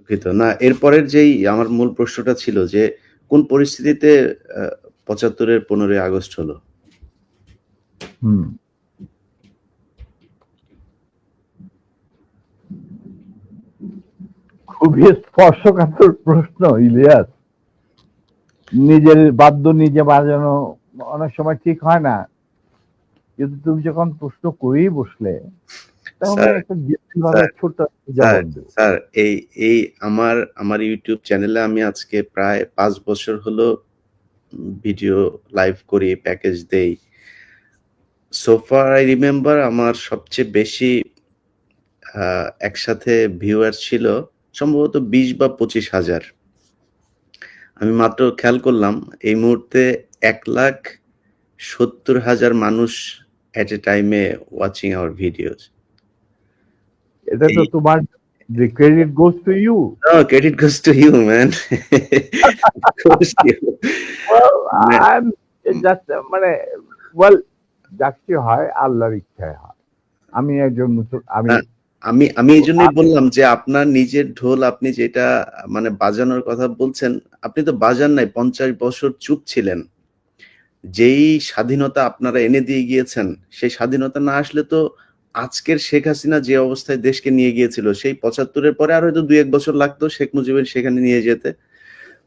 দুঃখিত। না, এরপরের যেই আমার মূল প্রশ্নটা ছিল যে, কোন পরিস্থিতিতে ৭৫ এর ১৫ই আগস্ট হলো? হুম। খুবই স্পর্শকাতর প্রশ্ন, ইলিয়াস। নিজের বাদ্য নিজে বাজানো অনেক সময় ঠিক হয় না, কিন্তু তুমি যখন প্রশ্ন করেই বসলে তখন স্যার, একটা ভাবে স্যার, ছোট্ট স্যার, জবাব দেবো। স্যার, এই এই আমার ইউটিউব চ্যানেলে আমি আজকে প্রায় ৫ বছর হলো ভিডিও লাইভ করি, প্যাকেজ দেই। সো ফার আই রিমেম্বার আমার সবচেয়ে বেশি একসাথে ভিউয়ার ছিল সম্ভবত ২০ বা ২৫,০০০। আমি মাত্র খেয়াল করলাম এই মুহূর্তে ১,৭০,০০০ মানুষ এট এ টাইমে ওয়াচিং আওয়ার ভিডিওস। এটা তো তোমার, the credit goes to you. No, credit goes to you, man. Goes to you. Well, মানে I'm just মানে well, যা কিছু হয় আল্লাহর ইচ্ছায় হয়। আমি একজন আমি আমি এই জন্যই বললাম যে আপনার নিজের ঢোল আপনি যেটা মানে বাজানোর কথা বলছেন, আপনি তো বাজান নাই, ৫০ বছর চুপ ছিলেন। যেই স্বাধীনতা আপনারা এনে দিয়ে গিয়েছেন, সেই স্বাধীনতা না আসলে তো আজকের শেখ হাসিনা যে অবস্থায় দেশকে নিয়ে গিয়েছিল, সেই ৭৫ এর পরে আরো হয়তো ২-১ বছর লাগতো শেখ মুজিবের সেখানে নিয়ে যেতে।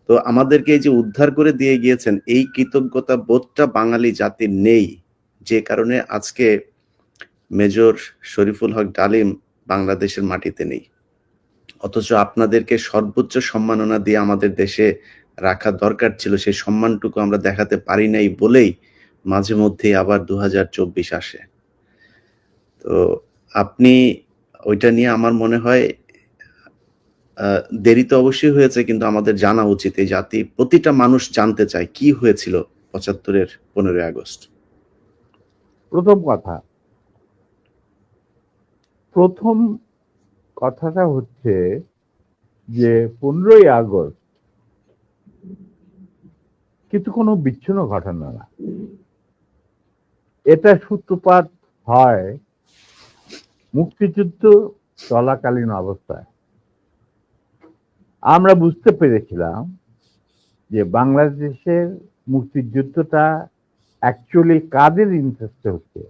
তো আমাদেরকে এই যে উদ্ধার করে দিয়ে গিয়েছেন, এই কৃতজ্ঞতা বোধটা বাঙালি জাতির নেই। যে কারণে আজকে মেজর শরীফুল হক ডালিম বাংলাদেশের মাটিতে নেই। অথচ আপনাদেরকে সর্বোচ্চ সম্মাননা দিয়ে আমাদের দেশে রাখা দরকার ছিল। সেই সম্মানটুকু আমরা দেখাতে পারি নাই বলেই মাঝে মধ্যেই আবার ২০২৪ আসে। তো আপনি ওইটা নিয়ে আমার মনে হয় দেরি তো অবশ্যই হয়েছে, কিন্তু আমাদের জানা উচিত। এই জাতি প্রতিটা মানুষ জানতে চায় কি হয়েছিল ৭৫ এর ১৫ই আগস্ট। প্রথম কথাটা হচ্ছে যে ১৫ই আগস্ট কিন্তু কোনো বিচ্ছিন্ন ঘটনা না। এটা সূত্রপাত হয় মুক্তিযুদ্ধ চলাকালীন অবস্থায়। আমরা বুঝতে পেরেছিলাম যে বাংলাদেশের মুক্তিযুদ্ধটা অ্যাকচুয়ালি কাদের ইন্টারেস্টে হচ্ছে।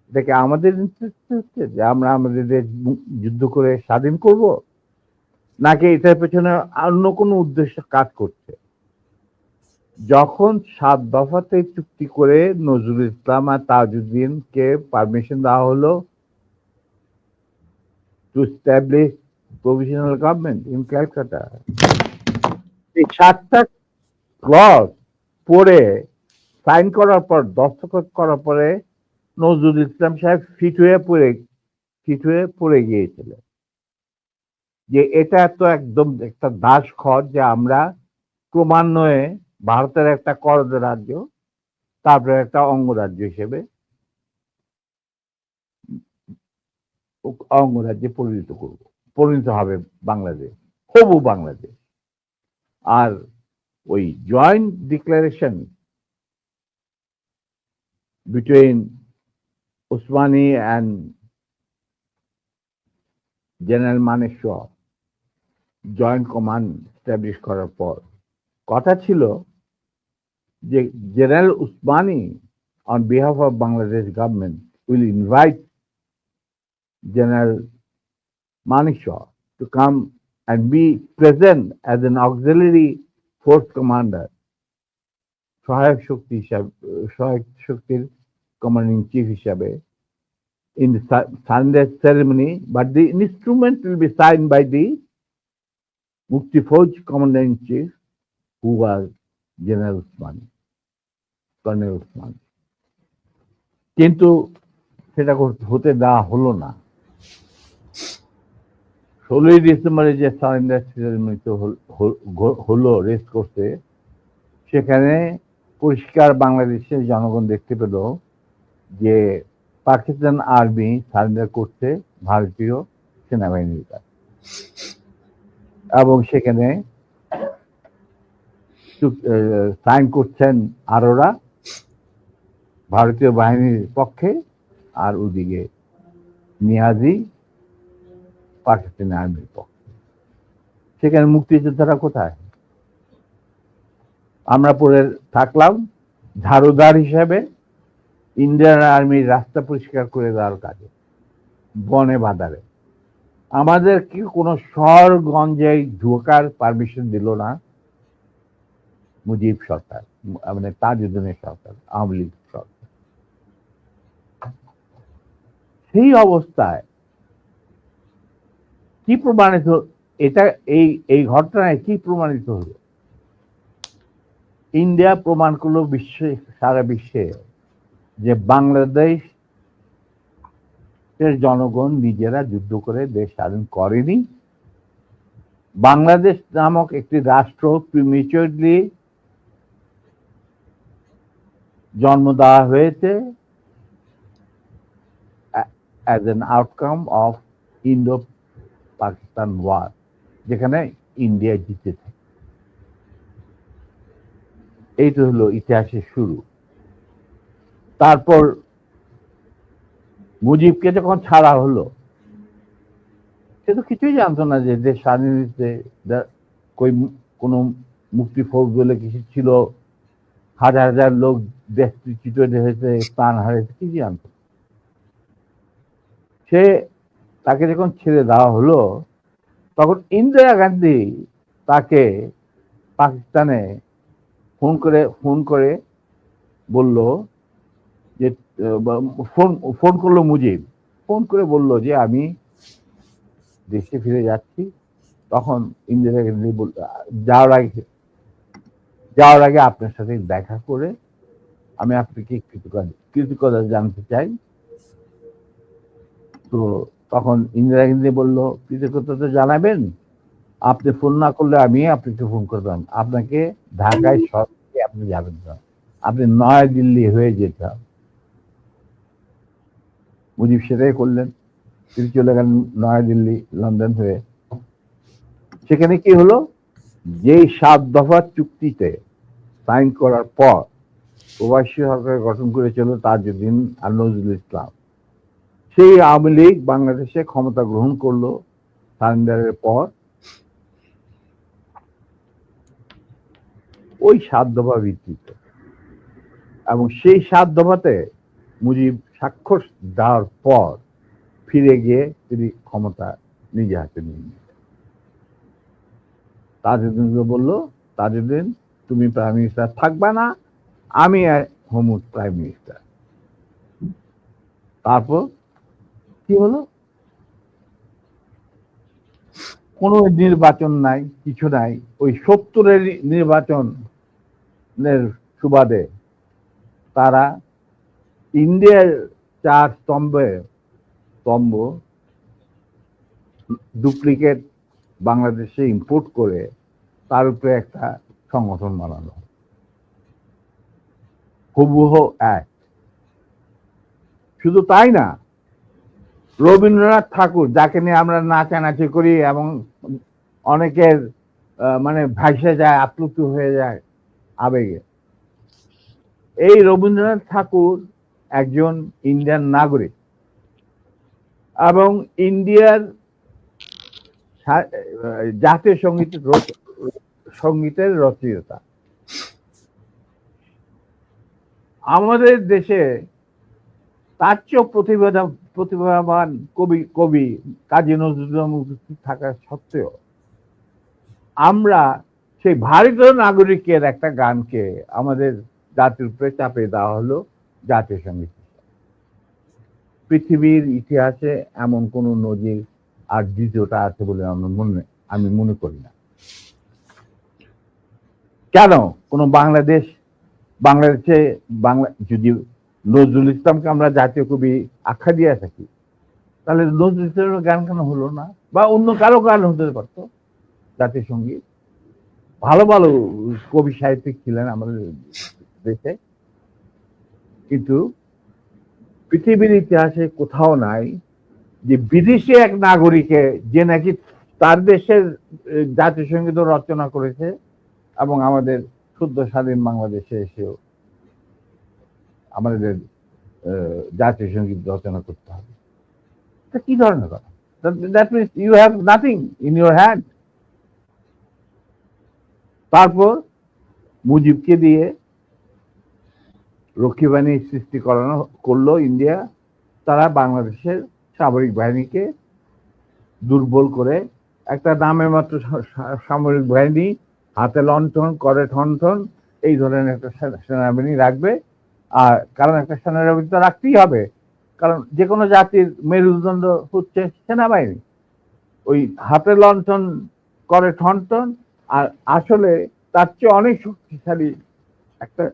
এটা কি আমাদের ইন্টারেস্টে হচ্ছে যে আমরা আমাদের দেশ যুদ্ধ করে স্বাধীন করব, নাকি এটার পেছনে অন্য কোনো উদ্দেশ্য কাজ করছে? যখন ৭ দফাতে চুক্তি করে নজরুল ইসলাম আর তাজউদ্দিনকে পারমিশন দেওয়া হলো to establish provisional government in Calcutta, এই ৭টা ক্লজ পড়ে সাইন করার পর, দস্তখত করার পরে নজরুল ইসলাম সাহেব ফিট হয়ে পড়ে গিয়েছিলেন যে এটা তো একদম একটা দাস খত যে আমরা ক্রমান্বয়ে ভারতের একটা করদ রাজ্য, তারপরে একটা অঙ্গরাজ্য হিসেবে অঙ্গরাজ্যে পরিণত হবে বাংলাদেশ, হবু বাংলাদেশ। আর ওই joint declaration between Usmani and general Manekshaw joint command establish করার পর কথা ছিল যে general Usmani on behalf of Bangladesh government will invite General Manekshaw to come and be present as an auxiliary force commander, সহায়ক শক্তির commanding chief হিসাবে in the Sunday ceremony, but the instrument will be signed by the Mukti Fauj commander in chief, who was General Usmani, Colonel Usmani. কিন্তু সেটা হতে দেওয়া হলো না। ১৬ই ডিসেম্বরে যে সারেন্ডার সেরেমনিতে হলো রেস্ট করতে, সেখানে পরিষ্কার বাংলাদেশের জনগণ দেখতে পেল যে পাকিস্তান আর্মি সারেন্ডার করছে ভারতীয় সেনাবাহিনীর কাছে, এবং সেখানে সাইন করছেন আরোরা ভারতীয় বাহিনীর পক্ষে, আর ওদিকে নিয়াজি পাকিস্তানি আর্মির পক্ষে। সেখানে মুক্তিযোদ্ধারা কোথায়? আমরা পরে থাকলাম ঝাড়ুদার হিসাবে ইন্ডিয়ান আর্মির রাস্তা পরিষ্কার করে দেওয়ার কাজে, বনে বাদারে। আমাদেরকে কোনো শহরগঞ্জে ঢোকার পারমিশন দিল না মুজিব সরকার, মানে তাজউদ্দিনের সরকার, আওয়ামী লীগ সরকার। সেই অবস্থায় কি প্রমাণিত, এটা এই ঘটনায় কি প্রমাণিত হলো? ইন্ডিয়া প্রমাণ করলো সারা বিশ্বে যে বাংলাদেশ জনগণ নিজেরা যুদ্ধ করে দেশ স্বাধীন করেনি। বাংলাদেশ নামক একটি রাষ্ট্র প্রিমেচুরলি জন্ম দেওয়া হয়েছে as an outcome of Indo-Pakistan war, যেখানে ইন্ডিয়া জিতেছে। এইটা হলো ইতিহাসের শুরু। তারপর মুজিবকে যখন ছাড়া হলো, সে তো কিছুই জানতো না যে দেশ স্বাধীন হয়েছে, কোন মুক্তি ফৌজ বলে কিছু ছিল, হাজার হাজার লোক দেশচ্যুত হয়েছে, প্রাণ হারিয়েছে, কি জানতো। সে তাকে যখন ছেড়ে দেওয়া হলো, তখন ইন্দিরা গান্ধী তাকে পাকিস্তানে ফোন করে বলল যে, ফোন করলো মুজিব, ফোন করে বলল যে আমি দেশে ফিরে যাচ্ছি। তখন ইন্দিরা গান্ধী বলল, যাওয়ার আগে আপনার সাথে দেখা করে আমি আপনাকে কৃতজ্ঞতা জানতে চাই। তো তখন ইন্দিরা গান্ধী বলল, কৃতজ্ঞতা জানাবেন, আপনি ফোন না করলে আমি আপনাকে ফোন করতাম, আপনাকে ঢাকায় সরকারে আপনি যাবেন না, আপনি নয়াদিল্লি হয়ে যেতে হবে। মুজিব সেটাই করলেন, তিনি চলে গেলেন নয়াদিল্লি, লন্ডন হয়ে। সেখানে কি হলো, যেই 7 দফা চুক্তিতে সাইন করার পর প্রবাসী সরকার গঠন করেছিল তাজউদ্দিন আর নজরুল ইসলাম, সেই আওয়ামী লীগ বাংলাদেশে ক্ষমতা গ্রহণ করলো সারেন্ডারের পর। ওই 7 দফা ভিত্তিতে, এবং সেই 7 দফাতে মুজিব স্বাক্ষর দেওয়ার পর ফিরে গিয়ে তিনি ক্ষমতা নিজে হাতে নিয়ে নিলেন। তাজউদ্দিনকে বললো, তাজউদ্দিন তুমি প্রাইম মিনিস্টার থাকবে না, আমি হোম প্রাইম মিনিস্টার। তারপর কি হলো, কোনো নির্বাচন নাই, কিছু নাই। ওই 70-এর নির্বাচনের সুবাদে তারা ইন্ডিয়ার 4 স্তম্ভ ডুপ্লিকেট বাংলাদেশে ইম্পোর্ট করে তার উপরে একটা সংগঠন বানানো, হুবহু এক। শুধু তাই না, রবীন্দ্রনাথ ঠাকুর, যাকে নিয়ে আমরা নাচানাচি করি এবং অনেকের মানে ভাসে যায়, আপ্লুত হয়ে যায় আবেগে, এই রবীন্দ্রনাথ ঠাকুর একজন ইন্ডিয়ান নাগরিক এবং ইন্ডিয়ার জাতীয় সঙ্গীতের রচয়িতা। আমাদের দেশে তার চেয়েও প্রতিভাবান কবি কাজী নজরুল উপস্থিত থাকা সত্ত্বেও আমরা সেই ভারতীয় নাগরিকের একটা গানকে আমাদের জাতির উপরে চাপে দেওয়া হলো জাতীয় সঙ্গীত। পৃথিবীর ইতিহাসে এমন কোন নজির আর দ্বিতীয়টা আছে বলে আমি মনে করি না। কেন কোন বাংলাদেশে যদি নজরুল ইসলামকে আমরা জাতীয় কবি আখ্যা দিয়ে থাকি, তাহলে নজরুল ইসলামের গান কেন হলো না? বা অন্য কারো গান হতে পারত জাতীয় সঙ্গীত। ভালো ভালো কবি সাহিত্যিক ছিলেন আমাদের দেশে, কিন্তু পৃথিবীর ইতিহাসে কোথাও নাই যে বিদেশি এক নাগরিকে যে নাকি তার দেশের জাতীয় সঙ্গীত রচনা করেছে এবং আমাদের শুদ্ধ স্বাধীন বাংলাদেশে এসেও আমাদের জাতীয় সঙ্গীত রচনা করতে হবে। কি ধরনের কথা? That means you have nothing in your hand. তারপর মুজিবকে দিয়ে রক্ষী বাহিনী সৃষ্টি করলো ইন্ডিয়া। তারা বাংলাদেশের সামরিক বাহিনীকে দুর্বল করে একটা নামের মাত্র সামরিক বাহিনী, হাতে লণ্ঠন করে ঠনঠন, এই ধরনের একটা সেনাবাহিনী রাখবে। আর কারণ একটা সেনাবাহিনী তো রাখতেই হবে, কারণ যে কোনো জাতির মেরুদণ্ড হচ্ছে সেনাবাহিনী। ওই হাতে লণ্ঠন করে ঠনঠন, আর আসলে তার চেয়ে অনেক শক্তিশালী একটা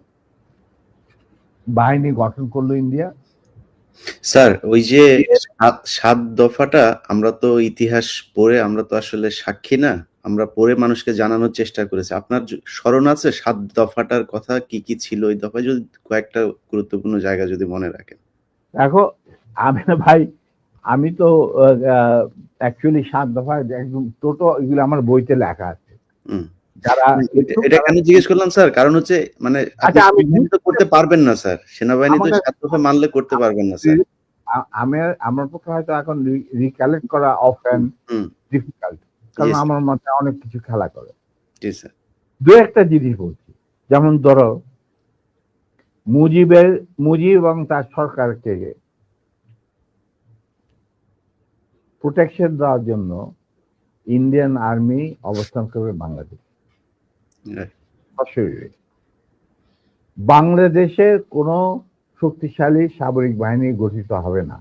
বাহিনী গঠন করলো ইন্ডিয়া। স্যার ওই যে 7 দফাটা আমরা তো ইতিহাস পড়ে আমরা তো আসলে সাক্ষী না, আমরা পড়ে মানুষকে জানানোর চেষ্টা করেছি। আপনার স্মরণ আছে 7 দফাটার কথা কি কি ছিল ওই দফায়? যদি কয়েকটা গুরুত্বপূর্ণ জায়গা যদি মনে রাখেন। দেখো, আমি ভাই, আমি তো অ্যাকচুয়ালি 7 দফা একদম টোটো এগুলো আমার বইতে লেখা আছে। যারা এটা কেন জিজ্ঞেস করলাম স্যার, কারণ হচ্ছে মানে আপনি আমি তো করতে পারবেন না স্যার, সেনাবাহিনী তো 7 দফা মানলে করতে পারবেন না স্যার। আমার পক্ষে হয়তো এখন রিকালেক্ট করা অফেন ডিফিকাল্ট, কারণ আমার মাথায় অনেক কিছু খেলা করে। জি স্যার। দু একটা জিনিস বলছি, যেমন ধরো মুজিব এবং তার সরকারকে প্রোটেকশন দেওয়ার জন্য ইন্ডিয়ান আর্মি অবস্থান করবে বাংলাদেশ। বাংলাদেশের কোনো শক্তিশালী সামরিক বাহিনী গঠিত হবে না।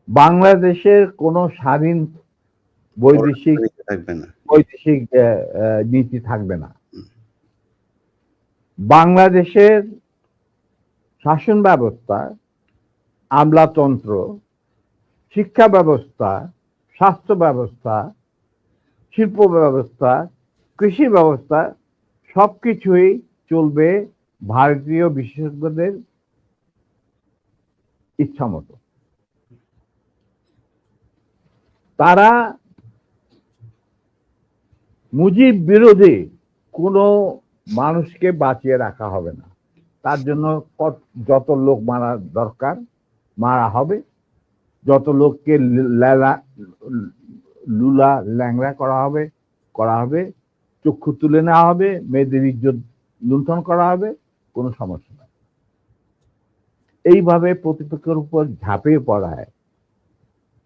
বাংলাদেশের কোনো স্বাধীন বৈদেশিক নীতি থাকবে না। বাংলাদেশের শাসন ব্যবস্থা, আমলাতন্ত্র, শিক্ষা ব্যবস্থা, স্বাস্থ্য ব্যবস্থা, শিল্প ব্যবস্থা, কৃষি ব্যবস্থা সবকিছুই চলবে ভারতীয় বিশেষজ্ঞদের ইচ্ছা মতো। তারা মুজিব বিরোধী কোনো মানুষকে বাঁচিয়ে রাখা হবে না। তার জন্য যত লোক মারা দরকার মারা হবে, যত লোককে লুলা ল্যাংড়া করা হবে, চক্ষু তুলে নেওয়া হবে, মেয়েদের ইজ্জত লুণ্ঠন করা হবে, কোনো সমস্যা নাই। এইভাবে প্রতিপক্ষের উপর ঝাঁপিয়ে পড়ায়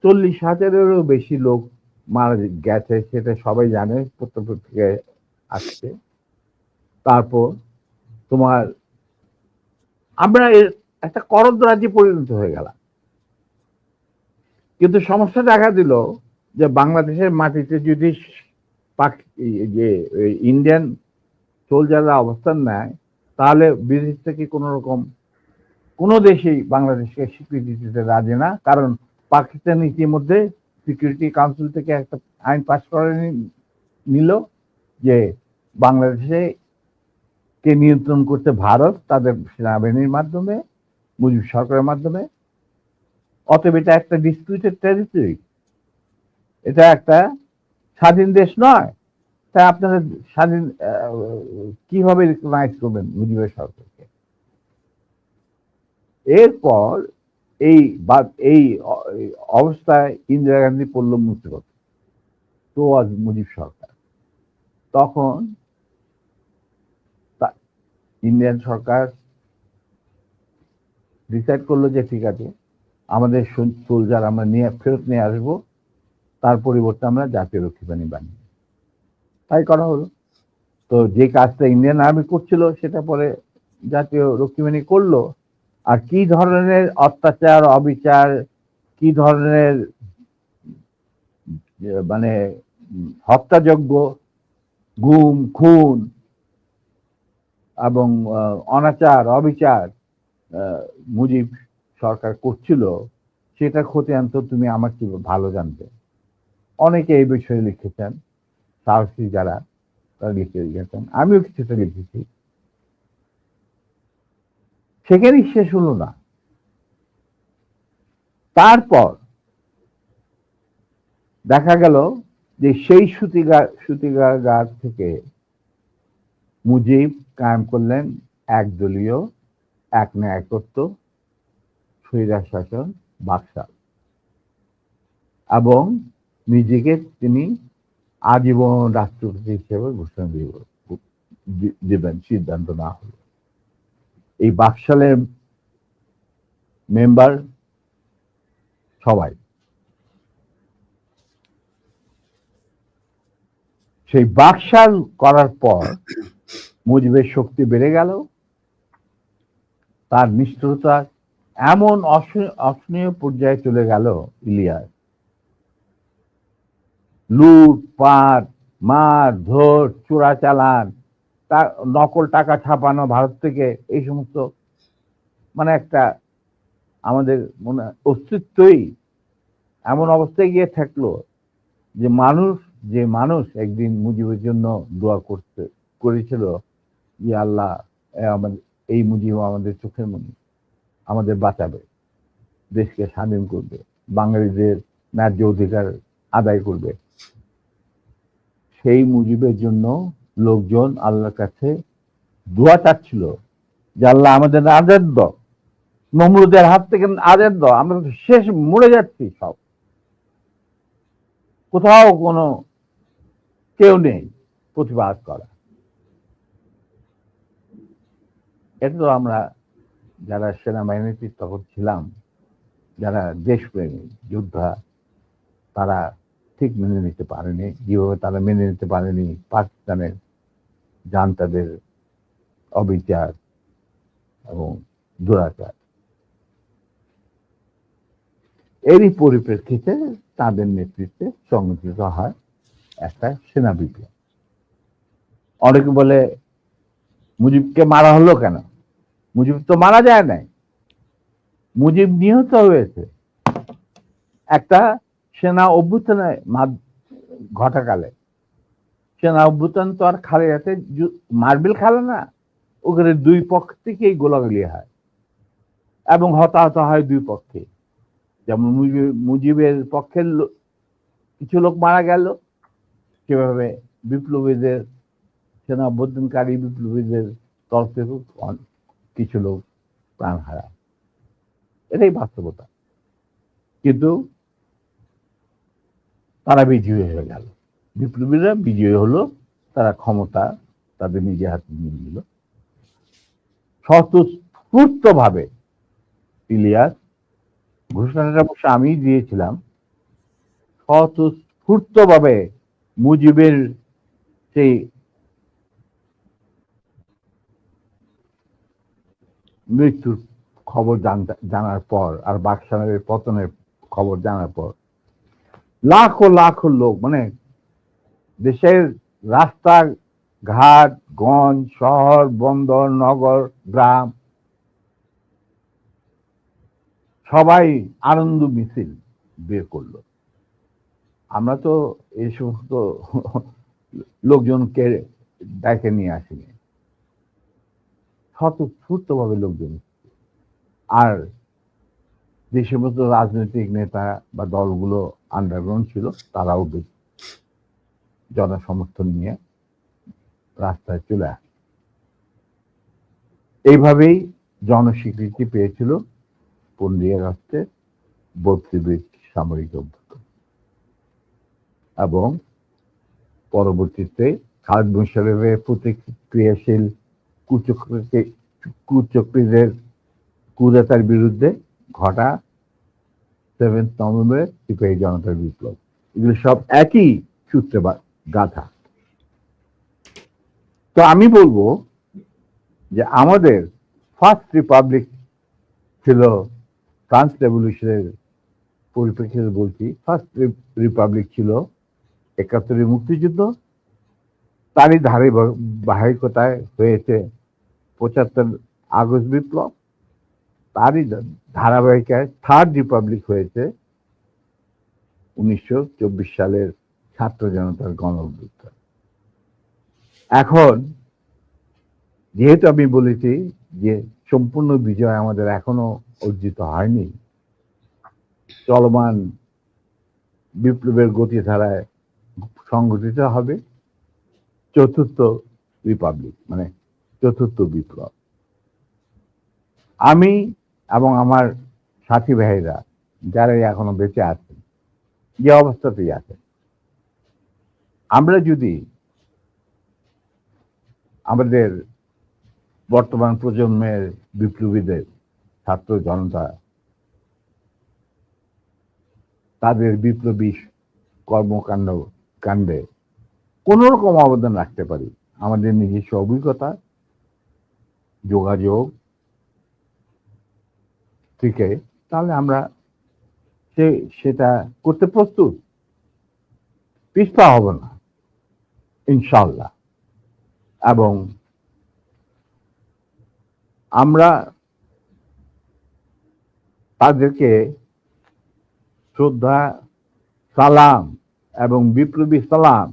40,000-এরও বেশি লোক মারা গেছে, সেটা সবাই জানে, প্রত্যেক আসছে। তারপর তোমার আমরা একটা করদ রাজ্যে পরিণত হয়ে গেলাম। কিন্তু সমস্যা দেখা দিল যে বাংলাদেশের মাটিতে যদি যে ইন্ডিয়ান সোলজাররা অবস্থান নেয়, তাহলে বিদেশ থেকে কোনো দেশেই বাংলাদেশকে স্বীকৃতি দিতে রাজি না। কারণ পাকিস্তান ইতিমধ্যে সিকিউরিটি কাউন্সিল থেকে একটা আইন পাস করে নিল যে বাংলাদেশে কে নিয়ন্ত্রণ করতে ভারত তাদের সেনাবাহিনীর মাধ্যমে, মুজিব সরকারের মাধ্যমে। অতএব এটা একটা ডিসপিউটেড টেরিটরি, এটা একটা স্বাধীন দেশ নয়। তাই আপনারা স্বাধীন কিভাবে রিকগনাইজ করবেন মুজিবের সরকারকে? এরপর এই অবস্থায় ইন্দিরা গান্ধী পড়ল মুসিবত, তো আজ মুজিব সরকার। তখন ইন্ডিয়ান সরকার ডিসাইড করলো যে ঠিক আছে, আমাদের সোলজার আমরা ফেরত নিয়ে আসবো, তার পরিবর্তে আমরা জাতীয় রক্ষী বাহিনী বানিয়ে। তাই করা হলো। তো যে কাজটা ইন্ডিয়ান আর্মি করছিল সেটা পরে জাতীয় রক্ষী বাহিনী করলো। আর কি ধরনের অত্যাচার, অবিচার, কি ধরনের মানে হত্যাযজ্ঞ, গুম খুন এবং অনাচার অবিচার মুজিব সরকার করছিল, সেটা খতিয়ান তো তুমি আমার কি ভালো জানবে। অনেকে এই বিষয়ে লিখেছেন, সাহসী যারা তারা লিখেছেন, আমিও কিছুটা লিখেছি। সেখানেই শেষ হলো না। তারপর দেখা গেল যে সেই সুতিগার থেকে মুজিব কায়েম করলেন একদলীয় এক ন্যায়তত্ত্ব, স্বৈরাচার শাসন, বাকশাল, এবং নিজেকে তিনি আজীবন রাষ্ট্রপতি হিসেবে ঘোষণা দেবেন সিদ্ধান্ত না হলো। এই বাকশালের মেম্বার সবাই, সেই বাকশাল করার পর মুজিবের শক্তি বেড়ে গেল, তার নিষ্ঠুরতা এমন অসহনীয় পর্যায়ে চলে গেল। ইলিয়াস লুটপাট, মার ধর, চোরাচালান, তার নকল টাকা ছাপানো ভারত থেকে, এই সমস্ত মানে একটা আমাদের মনে অস্তিত্বই এমন অবস্থায় গিয়ে থাকলো যে মানুষ একদিন মুজিবের জন্য দোয়া করেছিল যে আল্লাহ আমাদের এই মুজিব আমাদের চোখের মনি, আমাদের বাঁচাবে, দেশকে স্বাধীন করবে, বাঙালিদের ন্যায্য অধিকার আদায় করবে। সেই মুজিবের জন্য লোকজন আল্লাহর কাছে দোয়া চাচ্ছিল যে আল্লাহ আমাদের আজাদ দাও, নমরুদের হাত থেকে আজাদ দাও, আমরা তো শেষ মরে যাচ্ছি, সব কোথাও কোনো কেউ নেই প্রতিবাদ করা। এটা তো আমরা যারা সেনাবাহিনীতে তখন ছিলাম, যারা দেশপ্রেমী যোদ্ধা, তারা ঠিক মেনে নিতে পারেনি। যেভাবে তারা মেনে নিতে পারেনি পাকিস্তানের জান্তাদের অবিচার এবং দুরাচার। এরই পরিপ্রেক্ষিতে তাদের নেতৃত্বে সংগঠিত হয় একটা সেনা বিপ্লব। অনেকে বলে মুজিবকে মারা হলো কেন? মুজিব তো মারা যায় নাই, মুজিব নিহত হয়েছে একটা সেনা অভ্যুত্থানে ঘটাকালে। সেনা অভ্যুত্থান তো আর খালে যাতে মার্বেল খেলে না, ওখানে দুই পক্ষ থেকেই গোলাগুলি হয় এবং হতাহত হয় দুই পক্ষে। যেমন মুজিবের পক্ষের কিছু লোক মারা গেল, সেভাবে বিপ্লবীদের, সেনা অভ্যুত্থানকারী বিপ্লবীদের তরফ থেকে কিছু লোক প্রাণ হারায়। এটাই বাস্তবতা। কিন্তু তারা বিজয়ী হয়ে গেল, বিপ্লবীরা বিজয়ী হলো, তারা ক্ষমতা তাদের নিজে হাতে নিয়ে নিল। স্বতঃস্ফূর্ত ভাবে ইলিয়াস, ঘোষণাটা অবশ্য আমি দিয়েছিলাম, স্বতঃস্ফূর্ত ভাবে মুজিবের সেই মৃত্যুর খবর জানার পর আর বাকশালের পতনের খবর জানার পর লাখো লাখো লোক, মানে দেশের রাস্তা ঘাট, গঞ্জ, শহর, বন্দর, নগর, গ্রাম, সবাই আনন্দ মিছিল বের করলো। আমরা তো এই সমস্ত লোকজনকে ডেকে নিয়ে আসিনি, স্বতঃস্ফূর্ত ভাবে লোকজন। আর যে সমস্ত রাজনৈতিক নেতা বা দলগুলো আন্ডারগ্রাউন্ড ছিল, তারাও জনসমর্থন নিয়ে রাস্তায় চলে আসে। এইভাবেই জনস্বীকৃতি পেয়েছিল 15 আগস্টের 32 সামরিক অভ্যুত্থান। এবং পরবর্তীতে খালেদ মোশাররফের প্রতিক্রিয়াশীল কুচক্রীদের কুদাতার বিরুদ্ধে ঘটা 7 নভেম্বর সিপাহী জনতার বিপ্লব, এগুলো সব একই সূত্রে গাথা। তো আমি বলবো যে আমাদের ফার্স্ট রিপাবলিক ছিল, ফ্রান্স রেভলিউশনের পরিপ্রেক্ষিতে বলছি, ফার্স্ট রিপাবলিক ছিল 71 মুক্তিযুদ্ধ, তারই ধারাবাহিকতায় হয়েছে 75 আগস্ট বিপ্লব, তারই ধারাবাহিকায় থার্ড রিপাবলিক হয়েছে 1924 সালের ছাত্র জনতার গণ অভ্যুত্থান। এখন যেহেতু আমি বলেছি যে সম্পূর্ণ বিজয় আমাদের এখনো অর্জিত হয়নি, চলমান বিপ্লবের গতিধারায় সংগঠিত হবে চতুর্থ রিপাবলিক, মানে চতুর্থ বিপ্লব। আমি এবং আমার সাথী ভাইরা যারা এখনো বেঁচে আছেন, যে অবস্থাতেই আছেন, আমরা যদি আমাদের বর্তমান প্রজন্মের বিপ্লবীদের, ছাত্র জনতা, তাদের বিপ্লবী কাণ্ডে কোন রকম অবদান রাখতে পারি, আমাদের নিজস্ব অভিজ্ঞতা, যোগাযোগ থেকে, তাহলে আমরা সেটা করতে প্রস্তুত, পিছপা হব না ইনশাআল্লাহ। এবং আমরা তাদেরকে শ্রদ্ধা, সালাম এবং বিপ্লবী সালাম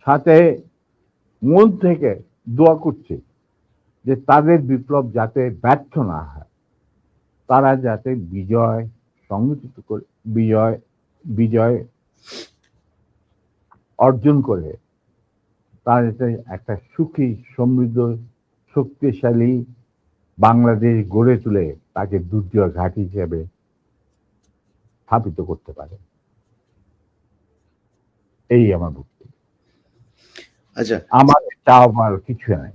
সাথে মন থেকে দোয়া করছি যে তাদের বিপ্লব যাতে ব্যর্থ না হয়, তারা যাতে বিজয় সংগঠিত করে বিজয় অর্জন করে, তারা যাতে একটা সুখী, সমৃদ্ধ, শক্তিশালী বাংলাদেশ গড়ে তুলে তাকে দুর্জয় ঘাঁটি হিসেবে স্থাপিত করতে পারে। এই আমার বক্তব্য। আচ্ছা, আমার চাওয়ার কিছু নাই।